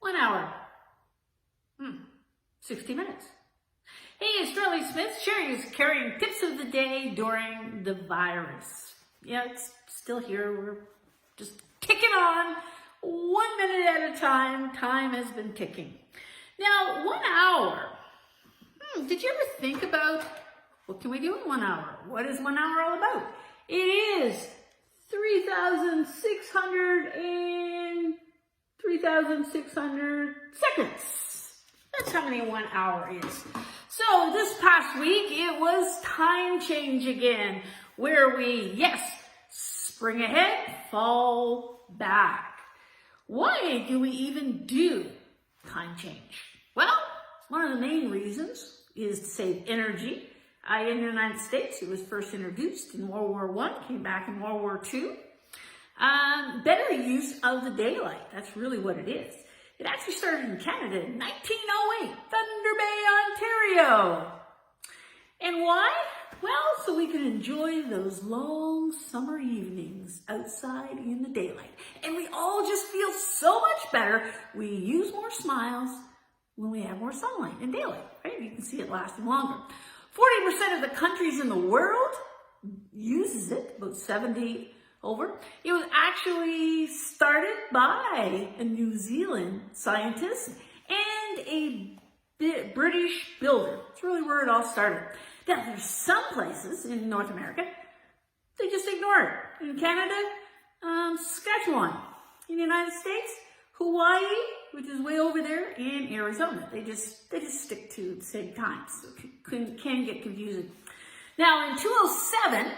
1 hour. 60 minutes. Hey, it's Darlene Smith. Sharing is carrying tips of the day during the virus. Yeah, it's still here. We're just ticking on 1 minute at a time. Time has been ticking. Now, 1 hour. Did you ever think about what can we do in 1 hour? What is 1 hour all about? It is 3,600 seconds. That's how many 1 hour is. So this past week, it was time change again, where we, spring ahead, fall back. Why do we even do time change? Well, one of the main reasons is to save energy. In the United States, it was first introduced in World War I, came back in World War II. Better use of the daylight, that's really what it is. It actually started in Canada in 1908, Thunder Bay, Ontario. And why? Well, so we can enjoy those long summer evenings outside in the daylight. And we all just feel so much better. We use more smiles when we have more sunlight and daylight, right? You can see it lasting longer. 40% of the countries in the world uses it, about 70 over. It was actually started by a New Zealand scientist and a British builder. It's really where it all started. Now, there's some places in North America, they just ignore it. In Canada, Saskatchewan. In the United States, Hawaii, which is way over there, and Arizona. They just stick to the same time, so it can get confusing. Now, in 2007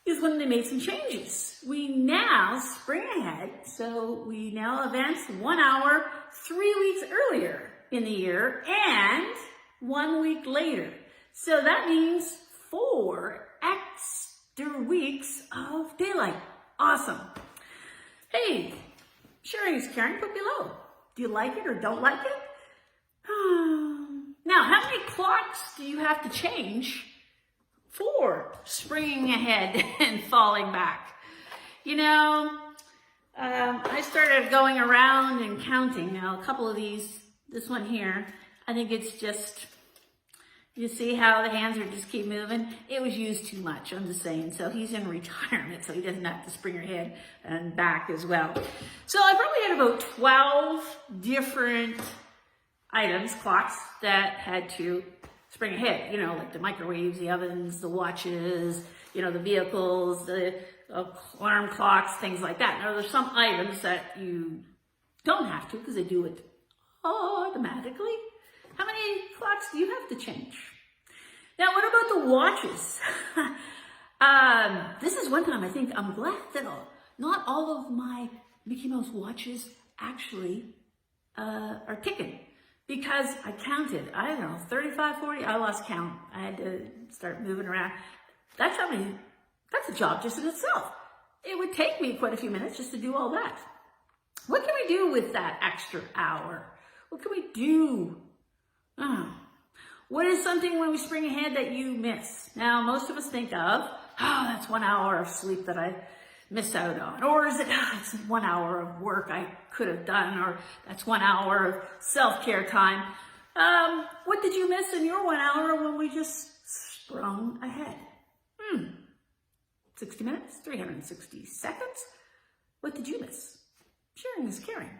is when they made some changes. We now spring ahead, so we now advance 1 hour 3 weeks earlier in the year and 1 week later. So that means 4 extra weeks of daylight. Awesome. Hey, sharing is caring, put below. Do you like it or don't like it? Now, how many clocks do you have to change for springing ahead and falling back? You know, I started going around and counting. Now, a couple of these, this one here, I think it's just, you see how the hands are just keep moving? It was used too much, I'm just saying. So he's in retirement, so he doesn't have to spring ahead and back as well. So I probably had about 12 different items, clocks, that had to spring ahead, you know, like the microwaves, the ovens, the watches, you know, the vehicles, the alarm clocks, things like that. Now, there's some items that you don't have to because they do it automatically. How many clocks do you have to change? Now, what about the watches? This is one time I think I'm glad that not all of my Mickey Mouse watches actually are ticking. Because I counted, I don't know, 35, 40, I lost count. I had to start moving around. That's a job just in itself. It would take me quite a few minutes just to do all that. What can we do with that extra hour? What can we do? What is something when we spring ahead that you miss? Now, most of us think of, that's 1 hour of sleep that I missed out on. Or is it, it's 1 hour of work I could have done, or that's 1 hour of self-care time. What did you miss in your 1 hour when we just sprung ahead? 60 minutes, 360 seconds. What did you miss? Sharing is caring.